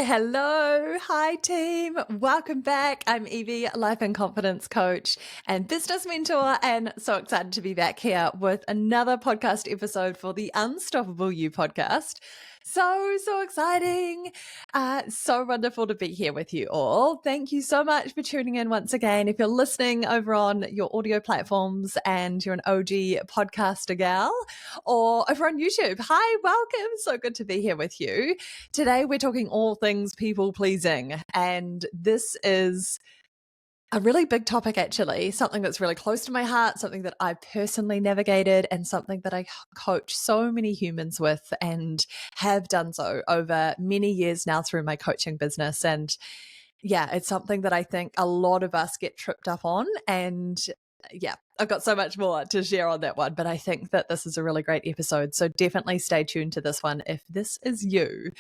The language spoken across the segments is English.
Hello, hi team. Welcome back. I'm Evie, life and confidence coach and business mentor, and so excited to be back here with another podcast episode for the Unstoppable You podcast. So exciting. So wonderful to be here with you all. Thank you so much for tuning in once again. If you're listening over on your audio platforms and you're an OG podcaster gal, or over on YouTube, hi, welcome. So good to be here with you. Today, we're talking all things people pleasing, and this is a really big topic, actually, something that's really close to my heart, something that I personally navigated, and something that I coach so many humans with and have done so over many years now through my coaching business. And yeah, it's something that I think a lot of us get tripped up on. And yeah, I've got so much more to share on that one, but I think that this is a really great episode. So definitely stay tuned to this one if this is you.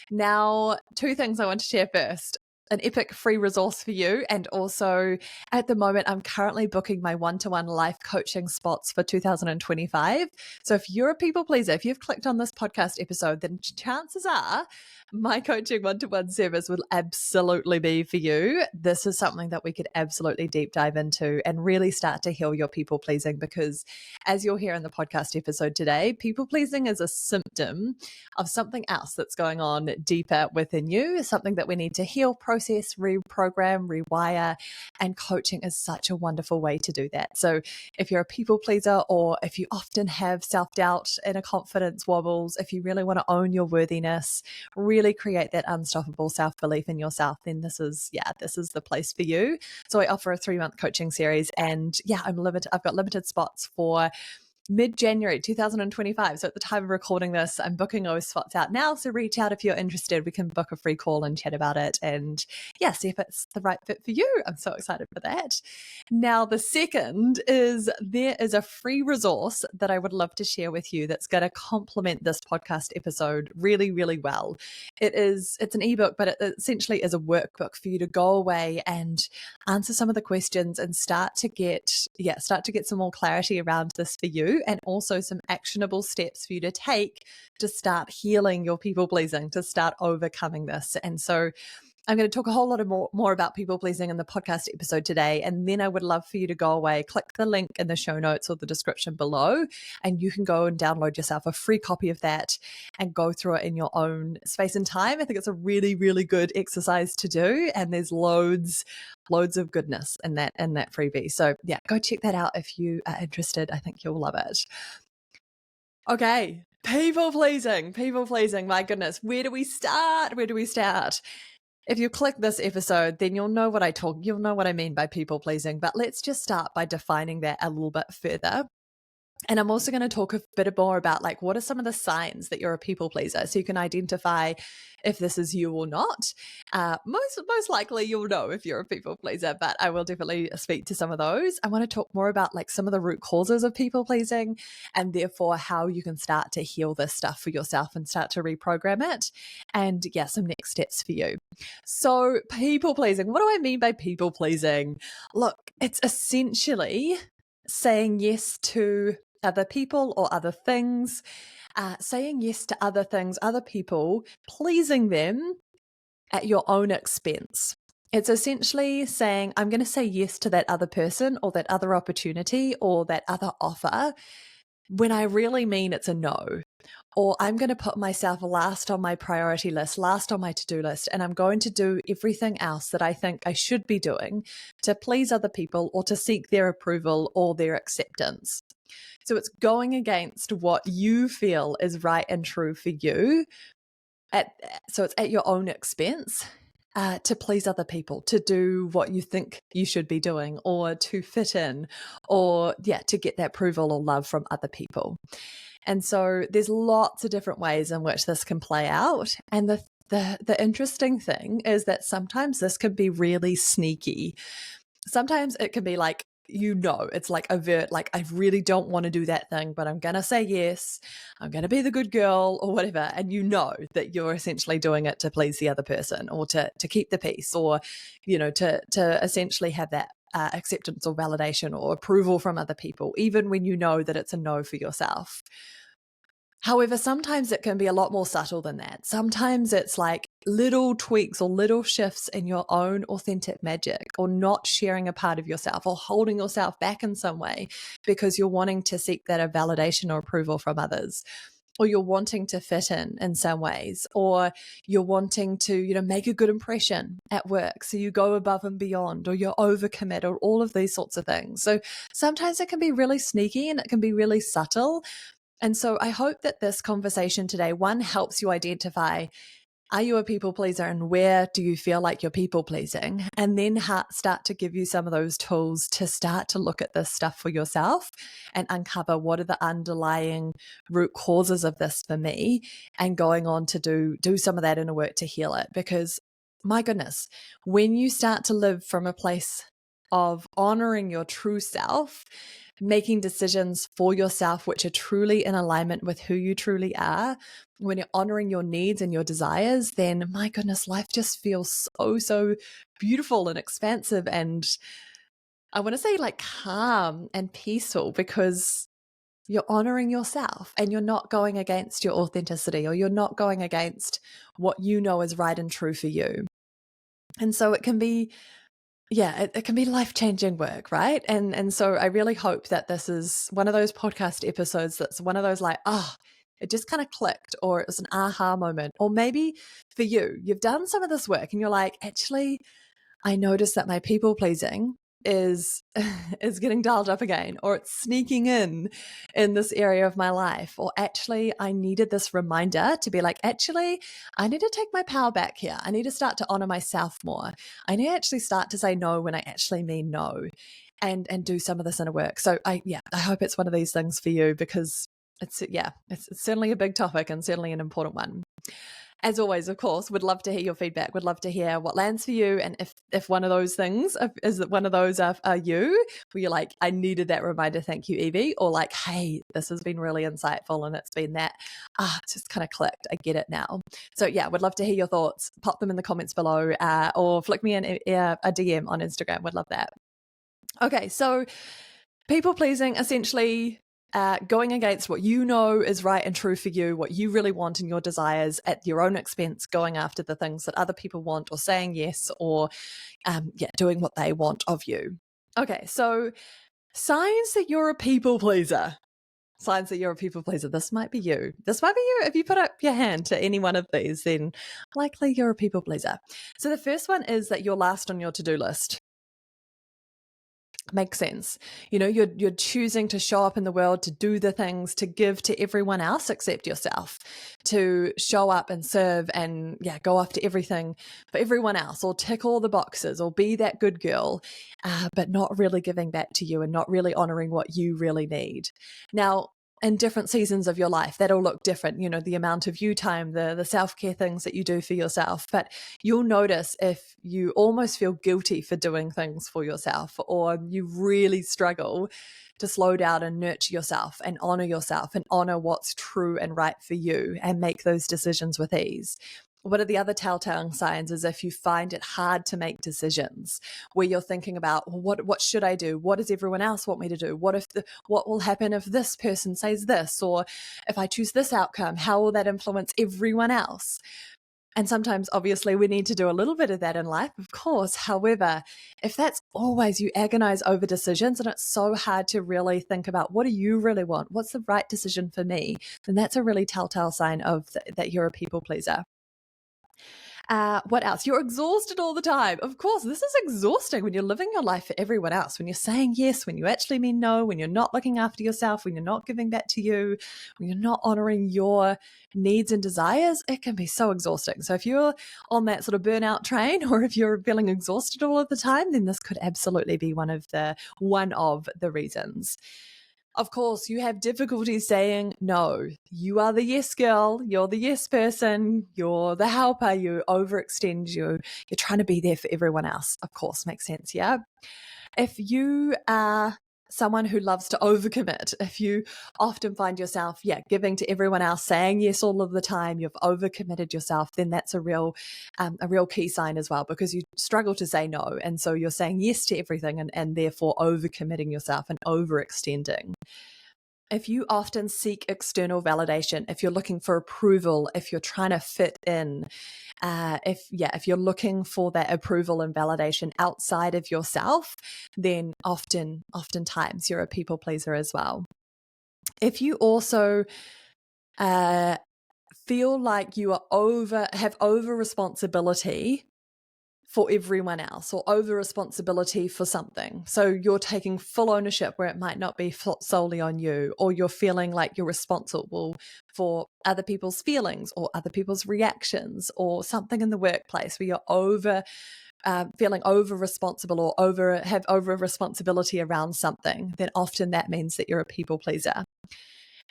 Now, two things I want to share first. An epic free resource for you. And also, at the moment, I'm currently booking my one-to-one life coaching spots for 2025. So if you're a people pleaser, if you've clicked on this podcast episode, then chances are my coaching one-to-one service will absolutely be for you. This is something that we could absolutely deep dive into and really start to heal your people pleasing, because as you'll hear in the podcast episode today, people pleasing is a symptom of something else that's going on deeper within you, something that we need to heal, process, reprogram, rewire, and coaching is such a wonderful way to do that. So if you're a people pleaser, or if you often have self-doubt and a confidence wobbles, if you really want to own your worthiness, really create that unstoppable self-belief in yourself, then this is the place for you. So I offer a 3-month coaching series, and I've got limited spots for mid-January 2025. So at the time of recording this, I'm booking those spots out now. So reach out if you're interested. We can book a free call and chat about it, and see if it's the right fit for you. I'm so excited for that. Now, the second is there is a free resource that I would love to share with you that's going to complement this podcast episode really, really well. It's an ebook, but it essentially is a workbook for you to go away and answer some of the questions and start to get some more clarity around this for you, and also some actionable steps for you to take to start healing your people pleasing, to start overcoming this. And so I'm going to talk a whole lot of more about people pleasing in the podcast episode today. And then I would love for you to go away, click the link in the show notes or the description below, and you can go and download yourself a free copy of that and go through it in your own space and time. I think it's a really, really good exercise to do. And there's loads of goodness in that freebie. So yeah, go check that out if you are interested. I think you'll love it. Okay. People pleasing. My goodness. Where do we start? If you click this episode, then you'll know what I mean by people pleasing. But let's just start by defining that a little bit further. And I'm also going to talk a bit more about what are some of the signs that you're a people pleaser, so you can identify if this is you or not. Most likely you'll know if you're a people pleaser, but I will definitely speak to some of those. I want to talk more about some of the root causes of people pleasing, and therefore how you can start to heal this stuff for yourself and start to reprogram it. And some next steps for you. So people pleasing, what do I mean by people pleasing? Look, it's essentially saying yes to other people or other things, saying yes to other things, other people, pleasing them at your own expense. It's essentially saying, I'm going to say yes to that other person or that other opportunity or that other offer when I really mean it's a no. Or I'm going to put myself last on my priority list, last on my to-do list, and I'm going to do everything else that I think I should be doing to please other people or to seek their approval or their acceptance. So it's going against what you feel is right and true for you. So it's at your own expense to please other people, to do what you think you should be doing, or to fit in, or to get that approval or love from other people. And so there's lots of different ways in which this can play out. And the interesting thing is that sometimes this can be really sneaky. Sometimes it can be it's overt, I really don't want to do that thing, but I'm going to say yes. I'm going to be the good girl or whatever. And you know that you're essentially doing it to please the other person, or to keep the peace, or, to essentially have that acceptance or validation or approval from other people, even when you know that it's a no for yourself. However, sometimes it can be a lot more subtle than that. Sometimes it's like little tweaks or little shifts in your own authentic magic, or not sharing a part of yourself, or holding yourself back in some way because you're wanting to seek that validation or approval from others, or you're wanting to fit in some ways, or you're wanting to, make a good impression at work. So you go above and beyond, or you're overcommit, or all of these sorts of things. So sometimes it can be really sneaky and it can be really subtle. And so I hope that this conversation today, one, helps you identify, are you a people pleaser, and where do you feel like you're people pleasing? And then start to give you some of those tools to start to look at this stuff for yourself and uncover what are the underlying root causes of this for me, and going on to do some of that inner work to heal it. Because my goodness, when you start to live from a place of honoring your true self, making decisions for yourself which are truly in alignment with who you truly are, when you're honoring your needs and your desires, then my goodness, life just feels so beautiful and expansive, and I want to say like calm and peaceful, because you're honoring yourself and you're not going against your authenticity, or you're not going against what you know is right and true for you. And so it can be, it can be life-changing work, right? And so I really hope that this is one of those podcast episodes that's one of those like, it just kind of clicked, or it was an aha moment. Or maybe for you, you've done some of this work and you're like, actually, I noticed that my people pleasing is is getting dialed up again, or it's sneaking in this area of my life. Or actually, I needed this reminder to be like, actually, I need to take my power back here. I need to start to honor myself more. I need to actually start to say no when I actually mean no, and do some of this inner work. So I hope it's one of these things for you, because it's certainly a big topic and certainly an important one. As always, of course, would love to hear your feedback. Would love to hear what lands for you. And if one of those things, is one of those are you, where you're like, I needed that reminder, thank you, Evie. Or like, hey, this has been really insightful, and it's been that, it's just kind of clicked. I get it now. So would love to hear your thoughts. Pop them in the comments below, or flick me a DM on Instagram. Would love that. Okay, so people pleasing, essentially going against what you know is right and true for you, what you really want and your desires at your own expense, going after the things that other people want, or saying yes, or doing what they want of you. Okay, so signs that you're a people pleaser. Signs that you're a people pleaser. This might be you. This might be you. If you put up your hand to any one of these, then likely you're a people pleaser. So the first one is that you're last on your to-do list. Makes sense. You're choosing to show up in the world, to do the things, to give to everyone else except yourself, to show up and serve and go after everything for everyone else, or tick all the boxes, or be that good girl, but not really giving back to you and not really honoring what you really need. Now, in different seasons of your life, that'll look different, the amount of you time, the self-care things that you do for yourself. But you'll notice if you almost feel guilty for doing things for yourself, or you really struggle to slow down and nurture yourself and honor what's true and right for you, and make those decisions with ease. What are the other telltale signs? Is if you find it hard to make decisions, where you're thinking about, well, what should I do? What does everyone else want me to do? What will happen if this person says this? Or if I choose this outcome, how will that influence everyone else? And sometimes, obviously, we need to do a little bit of that in life, of course. However, if that's always you agonize over decisions, and it's so hard to really think about, what do you really want? What's the right decision for me? Then that's a really telltale sign of that you're a people pleaser. What else? You're exhausted all the time. Of course, this is exhausting when you're living your life for everyone else, when you're saying yes, when you actually mean no, when you're not looking after yourself, when you're not giving back to you, when you're not honoring your needs and desires. It can be so exhausting. So if you're on that sort of burnout train, or if you're feeling exhausted all of the time, then this could absolutely be one of the reasons. Of course, you have difficulty saying no. You are the yes girl. You're the yes person. You're the helper. You overextend. You're trying to be there for everyone else. Of course, makes sense. Yeah. If you are someone who loves to overcommit, if you often find yourself, giving to everyone else, saying yes all of the time, you've overcommitted yourself, then that's a real key sign as well, because you struggle to say no. And so you're saying yes to everything, and therefore overcommitting yourself and overextending. If you often seek external validation, if you're looking for approval, if you're trying to fit in, if you're looking for that approval and validation outside of yourself, then oftentimes you're a people pleaser as well. If you also feel like you have over responsibility for everyone else, or over responsibility for something. So you're taking full ownership where it might not be solely on you, or you're feeling like you're responsible for other people's feelings or other people's reactions, or something in the workplace where you're feeling over responsible, or have over responsibility around something, then often that means that you're a people pleaser.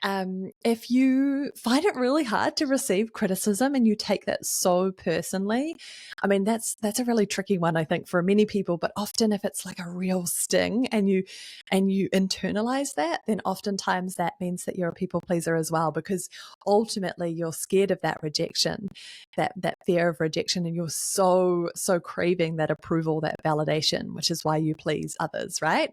If you find it really hard to receive criticism and you take that so personally, I mean, that's a really tricky one, I think, for many people. But often if it's like a real sting and you internalize that, then oftentimes that means that you're a people pleaser as well, because ultimately you're scared of that rejection, that fear of rejection, and you're so craving that approval, that validation, which is why you please others, right?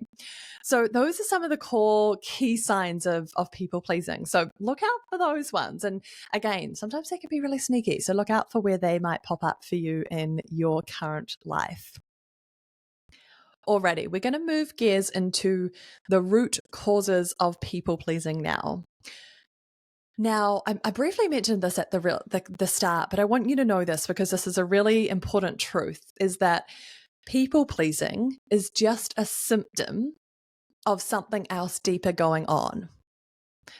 So those are some of the core key signs of people pleasing. So look out for those ones. And again, sometimes they can be really sneaky. So look out for where they might pop up for you in your current life. Alrighty, we're going to move gears into the root causes of people pleasing now. Now, I briefly mentioned this at the start, but I want you to know this because this is a really important truth, is that people pleasing is just a symptom of something else deeper going on.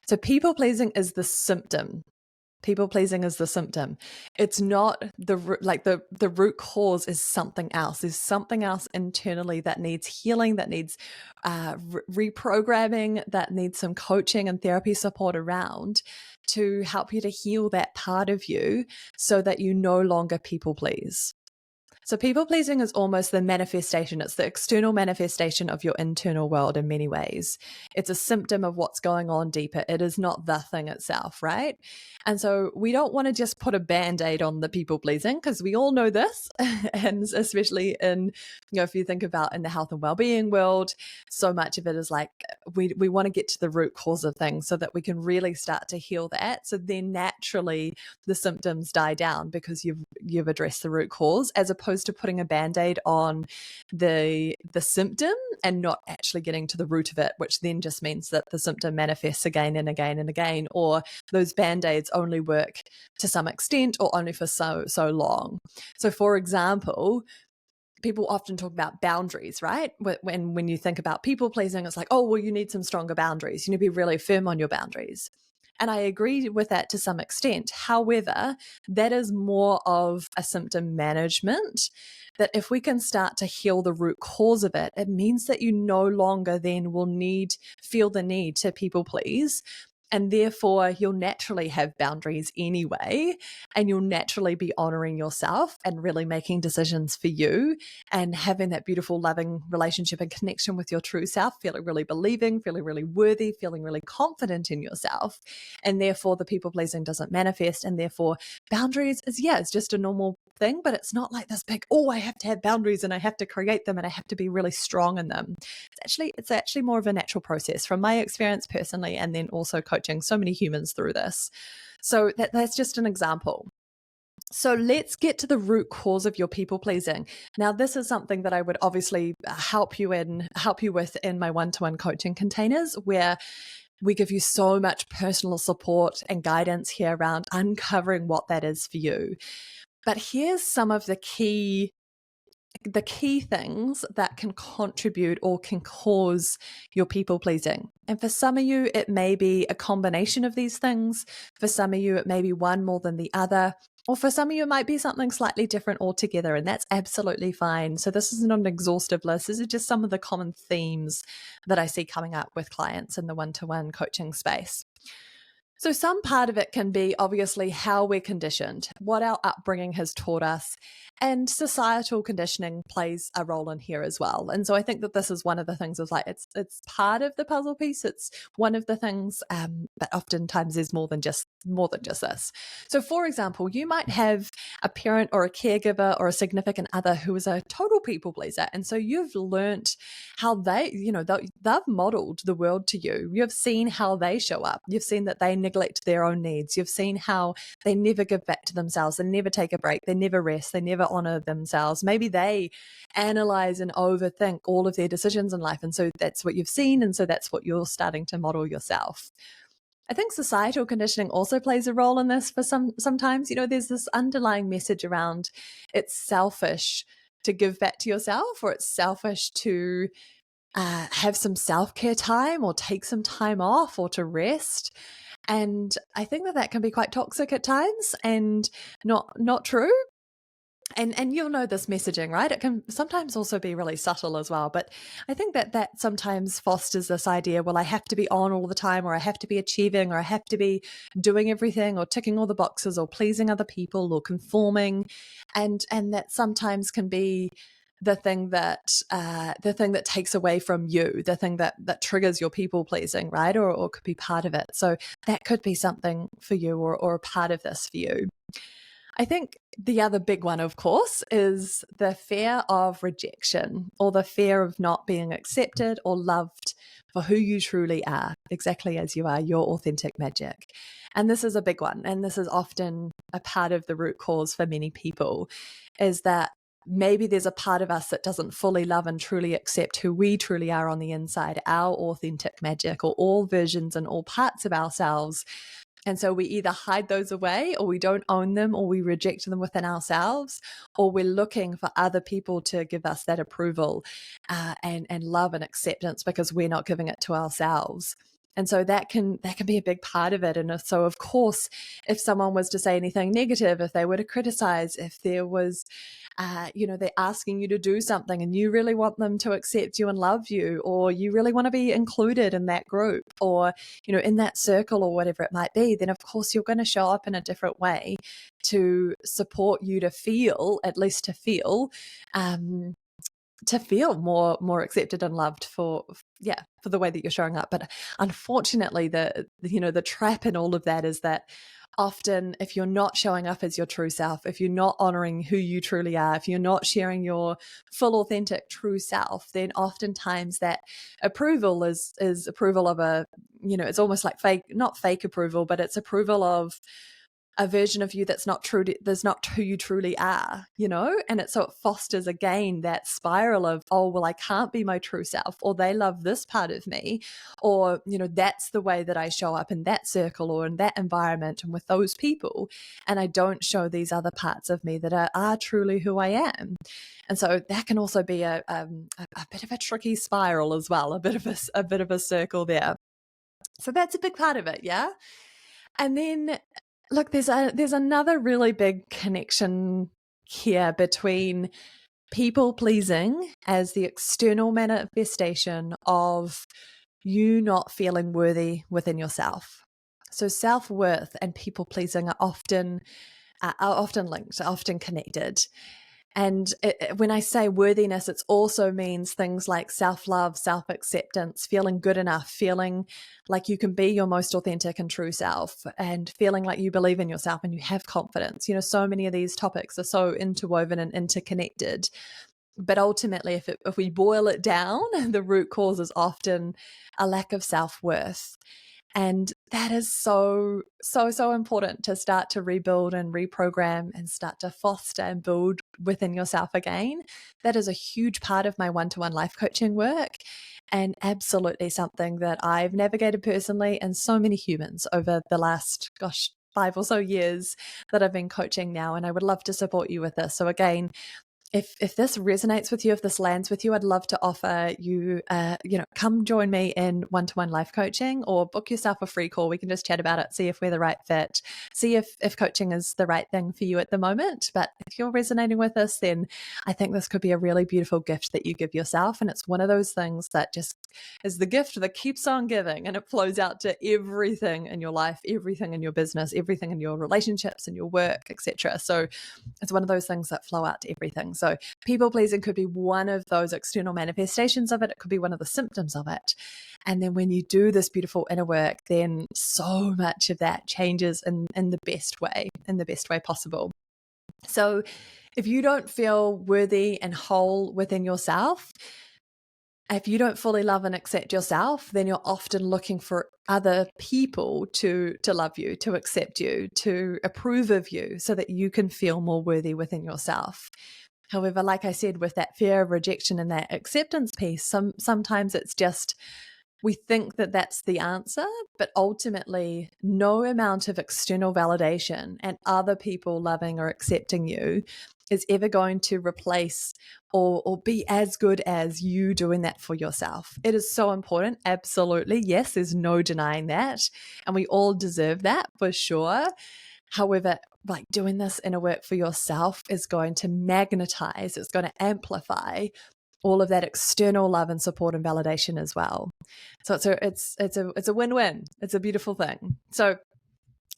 So people pleasing is the symptom. People pleasing is the symptom. It's not the root cause is something else. There's something else internally that needs healing, that needs reprogramming, that needs some coaching and therapy support around to help you to heal that part of you so that you no longer people please. So people pleasing is almost the manifestation. It's the external manifestation of your internal world in many ways. It's a symptom of what's going on deeper. It is not the thing itself, right? And so we don't want to just put a Band-Aid on the people pleasing, because we all know this. And especially in, if you think about in the health and well-being world, so much of it is like we want to get to the root cause of things so that we can really start to heal that. So then naturally the symptoms die down because you've addressed the root cause, as opposed to putting a Band-Aid on the symptom and not actually getting to the root of it, which then just means that the symptom manifests again and again and again, or those Band-Aids only work to some extent or only for so long. So for example, people often talk about boundaries, right? When you think about people pleasing, it's like, oh, well, you need some stronger boundaries. You need to be really firm on your boundaries. And I agree with that to some extent. However, that is more of a symptom management, that if we can start to heal the root cause of it, it means that you no longer then will feel the need to people please. And therefore, you'll naturally have boundaries anyway, and you'll naturally be honoring yourself and really making decisions for you and having that beautiful, loving relationship and connection with your true self, feeling really believing, feeling really worthy, feeling really confident in yourself. And therefore, the people pleasing doesn't manifest. And therefore, boundaries it's just a normal thing, but it's not like this big, oh, I have to have boundaries and I have to create them and I have to be really strong in them. It's actually more of a natural process from my experience personally, and then also coaching so many humans through this. So that's just an example. So let's get to the root cause of your people pleasing. Now, this is something that I would obviously help you with in my one-to-one coaching containers, where we give you so much personal support and guidance here around uncovering what that is for you. But here's some of the key things that can contribute or can cause your people pleasing. And for some of you, it may be a combination of these things. For some of you, it may be one more than the other. Or for some of you, it might be something slightly different altogether, and that's absolutely fine. So this isn't an exhaustive list. This is just some of the common themes that I see coming up with clients in the one-to-one coaching space. So some part of it can be obviously how we're conditioned, what our upbringing has taught us, And societal conditioning plays a role in here as well. And so I think that this is one of the things is like it's part of the puzzle piece. It's one of the things, but oftentimes there's more than just this. So, for example, you might have a parent or a caregiver or a significant other who is a total people pleaser, and so you've learnt how they've modeled the world to you. You've seen how they show up. You've seen that they neglect their own needs. You've seen how they never give back to themselves. They never take a break. They never rest. They never honor themselves. Maybe they analyze and overthink all of their decisions in life. And so that's what you've seen. And so that's what you're starting to model yourself. I think societal conditioning also plays a role in this for sometimes, there's this underlying message around it's selfish to give back to yourself, or it's selfish to have some self-care time or take some time off or to rest. And I think that can be quite toxic at times and not true. And you'll know this messaging, right? It can sometimes also be really subtle as well. But I think that sometimes fosters this idea, well, I have to be on all the time, or I have to be achieving, or I have to be doing everything, or ticking all the boxes, or pleasing other people, or conforming. And that sometimes can be the thing that takes away from you, the thing that triggers your people pleasing, right? Or could be part of it. So that could be something for you, or a part of this for you. I think the other big one, of course, is the fear of rejection, or the fear of not being accepted or loved for who you truly are, exactly as you are, your authentic magic. And this is a big one. And this is often a part of the root cause for many people, is that maybe there's a part of us that doesn't fully love and truly accept who we truly are on the inside, our authentic magic, or all versions and all parts of ourselves. And so we either hide those away, or we don't own them, or we reject them within ourselves, or we're looking for other people to give us that approval and love and acceptance because we're not giving it to ourselves. And so that can be a big part of it. And so, of course, if someone was to say anything negative, if they were to criticize, if there was, they're asking you to do something and you really want them to accept you and love you, or you really want to be included in that group, or, in that circle, or whatever it might be, then of course you're going to show up in a different way to support you to feel, at least to feel more accepted and loved for the way that you're showing up. But unfortunately, the trap in all of that is that often, if you're not showing up as your true self, if you're not honoring who you truly are, if you're not sharing your full authentic true self, then oftentimes that approval is approval of it's almost like not fake approval, but it's approval of a version of you that's not true that's not who you truly are, and it fosters again that spiral of, oh, well, I can't be my true self, or they love this part of me, or that's the way that I show up in that circle or in that environment and with those people, and I don't show these other parts of me that are truly who I am. And so that can also be a bit of a tricky spiral as well, a bit of a circle there. So that's a big part of it, yeah. And then look, there's another really big connection here between people pleasing as the external manifestation of you not feeling worthy within yourself. So self-worth and people pleasing are often linked, often connected. And when I say worthiness, it also means things like self-love, self-acceptance, feeling good enough, feeling like you can be your most authentic and true self, and feeling like you believe in yourself and you have confidence. So many of these topics are so interwoven and interconnected. But ultimately, if we boil it down, the root cause is often a lack of self-worth. And that is so important to start to rebuild and reprogram and start to foster and build within yourself again. That is a huge part of my one-to-one life coaching work, and absolutely something that I've navigated personally and so many humans over the last, 5 or so years that I've been coaching now. And I would love to support you with this. So again, if this resonates with you, if this lands with you, I'd love to offer you, come join me in one-to-one life coaching, or book yourself a free call. We can just chat about it, see if we're the right fit, see if coaching is the right thing for you at the moment. But if you're resonating with this, then I think this could be a really beautiful gift that you give yourself. And it's one of those things that just is the gift that keeps on giving, and it flows out to everything in your life, everything in your business, everything in your relationships and your work, etc. So it's one of those things that flow out to everything. So people pleasing could be one of those external manifestations of it. It could be one of the symptoms of it. And then when you do this beautiful inner work, then so much of that changes in the best way, possible. So if you don't feel worthy and whole within yourself, if you don't fully love and accept yourself, then you're often looking for other people to love you, to accept you, to approve of you so that you can feel more worthy within yourself. However, like I said, with that fear of rejection and that acceptance piece, sometimes it's just we think that that's the answer, but ultimately no amount of external validation and other people loving or accepting you is ever going to replace or be as good as you doing that for yourself. It is so important. Absolutely. Yes, there's no denying that. And we all deserve that for sure. However, like doing this inner work for yourself is going to magnetize, it's going to amplify all of that external love and support and validation as well. So it's a win-win. It's a beautiful thing. So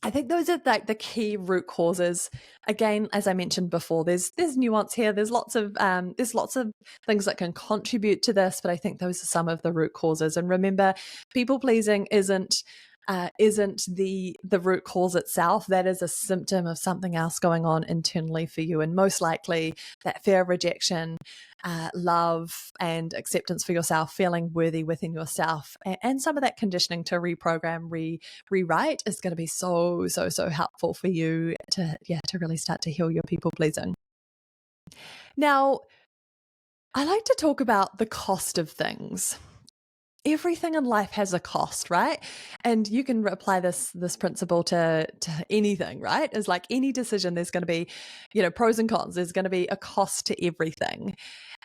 I think those are like the key root causes. Again, as I mentioned before, there's nuance here. There's lots of things that can contribute to this, but I think those are some of the root causes. And remember, people pleasing isn't the root cause itself. That is a symptom of something else going on internally for you, and most likely that fear of rejection, love and acceptance for yourself, feeling worthy within yourself, and some of that conditioning to reprogram, rewrite is going to be so helpful for you to really start to heal your people pleasing. Now, I like to talk about the cost of things. Everything in life has a cost, right? And you can apply this principle to anything, right? It's like any decision, there's going to be, pros and cons. There's going to be a cost to everything.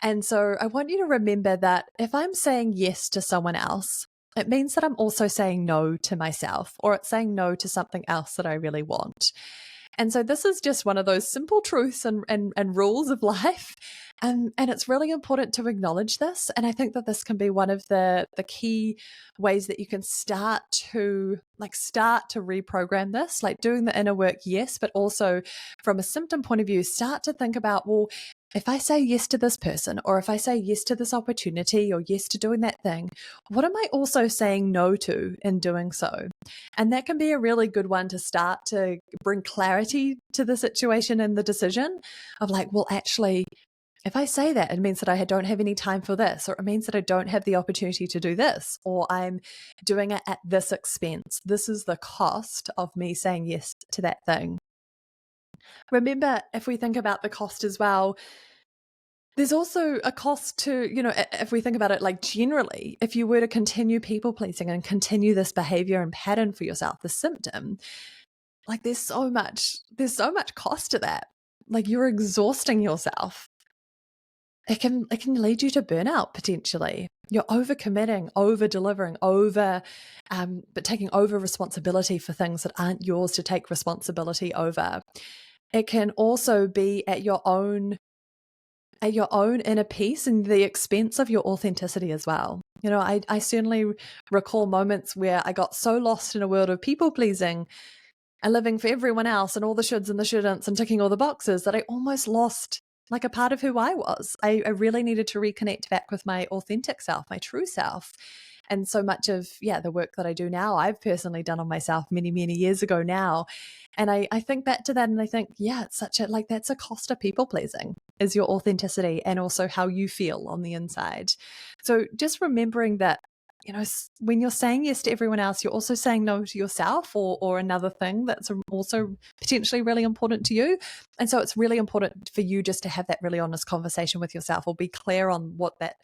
And so I want you to remember that if I'm saying yes to someone else, it means that I'm also saying no to myself, or it's saying no to something else that I really want. And so this is just one of those simple truths and rules of life. And it's really important to acknowledge this. And I think that this can be one of the key ways that you can start to reprogram this, like doing the inner work, yes, but also from a symptom point of view, start to think about, well, if I say yes to this person, or if I say yes to this opportunity, or yes to doing that thing, what am I also saying no to in doing so? And that can be a really good one to start to bring clarity to the situation and the decision of like, well, actually, if I say that, it means that I don't have any time for this, or it means that I don't have the opportunity to do this, or I'm doing it at this expense. This is the cost of me saying yes to that thing. Remember, if we think about the cost as well, there's also a cost to, if we think about it like generally, if you were to continue people pleasing and continue this behavior and pattern for yourself, the symptom, like there's so much cost to that. Like you're exhausting yourself. It can lead you to burnout potentially. You're overcommitting, over delivering, but taking over responsibility for things that aren't yours to take responsibility over. It can also be at your own inner peace and the expense of your authenticity as well. I certainly recall moments where I got so lost in a world of people pleasing and living for everyone else and all the shoulds and the shouldn'ts and ticking all the boxes that I almost lost like a part of who I was. I really needed to reconnect back with my authentic self, my true self. And so much of, the work that I do now, I've personally done on myself many, many years ago now. And I think back to that and I think, it's that's a cost of people pleasing, is your authenticity and also how you feel on the inside. So just remembering that, when you're saying yes to everyone else, you're also saying no to yourself or another thing that's also potentially really important to you. And so it's really important for you just to have that really honest conversation with yourself, or be clear on what that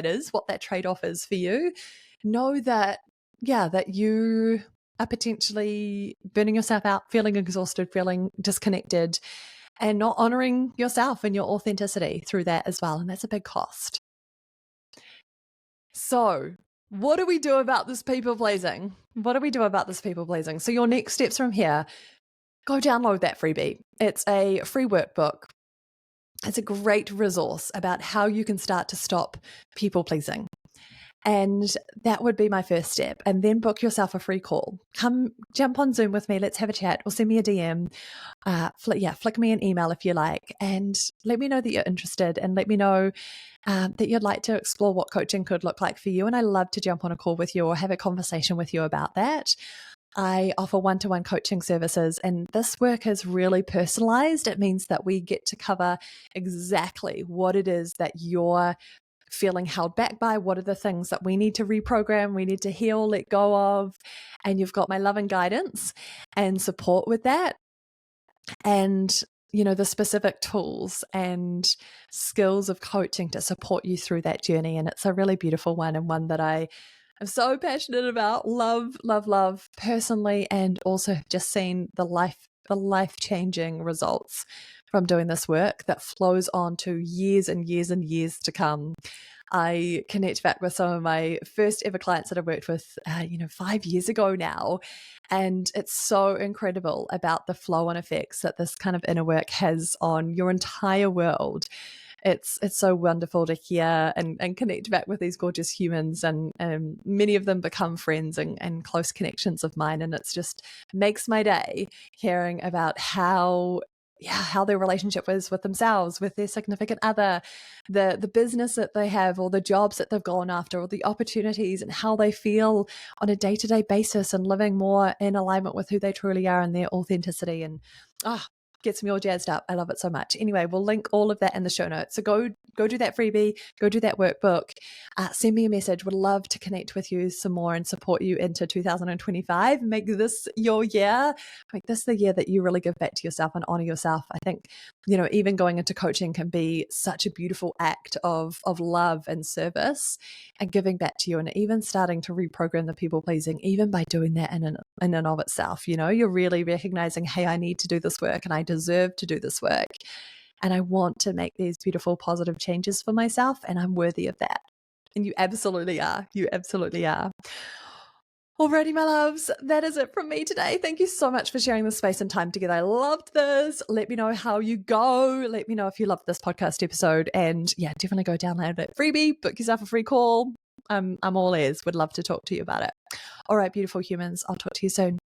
is, what that trade-off is for you. Know that, that you are potentially burning yourself out, feeling exhausted, feeling disconnected, and not honoring yourself and your authenticity through that as well. And that's a big cost. So what do we do about this people pleasing? So your next steps from here, go download that freebie. It's a free workbook. It's a great resource about how you can start to stop people pleasing. And that would be my first step. And then book yourself a free call. Come jump on Zoom with me. Let's have a chat, or send me a DM. Flick me an email if you like, and let me know that you're interested, and let me know that you'd like to explore what coaching could look like for you. And I love to jump on a call with you or have a conversation with you about that. I offer one-to-one coaching services, and this work is really personalized. It means that we get to cover exactly what it is that you're feeling held back by. What are the things that we need to reprogram, we need to heal, let go of? And you've got my love and guidance and support with that. And the specific tools and skills of coaching to support you through that journey. And it's a really beautiful one, and one that I am so passionate about, love, love, love personally, and also have just seen the life-changing results from doing this work that flows on to years and years and years to come. I connect back with some of my first ever clients that I worked with, 5 years ago now. And it's so incredible about the flow on effects that this kind of inner work has on your entire world. It's so wonderful to hear and connect back with these gorgeous humans, and many of them become friends and close connections of mine. And it's just makes my day hearing about how their relationship is with themselves, with their significant other, the business that they have, or the jobs that they've gone after, or the opportunities, and how they feel on a day-to-day basis, and living more in alignment with who they truly are and their authenticity. And gets me all jazzed up. I love it so much. Anyway, we'll link all of that in the show notes. So go do that freebie, go do that workbook, send me a message. Would love to connect with you some more and support you into 2025. Make this your year. Make this the year that you really give back to yourself and honor yourself. I think, even going into coaching can be such a beautiful act of love and service and giving back to you, and even starting to reprogram the people pleasing, even by doing that in and of itself. You're really recognizing, hey, I need to do this work, and I deserve to do this work. And I want to make these beautiful, positive changes for myself, and I'm worthy of that. And you absolutely are. You absolutely are. Alrighty, my loves, that is it from me today. Thank you so much for sharing this space and time together. I loved this. Let me know how you go. Let me know if you loved this podcast episode. And definitely go download that freebie, book yourself a free call. I'm all ears. Would love to talk to you about it. All right, beautiful humans. I'll talk to you soon.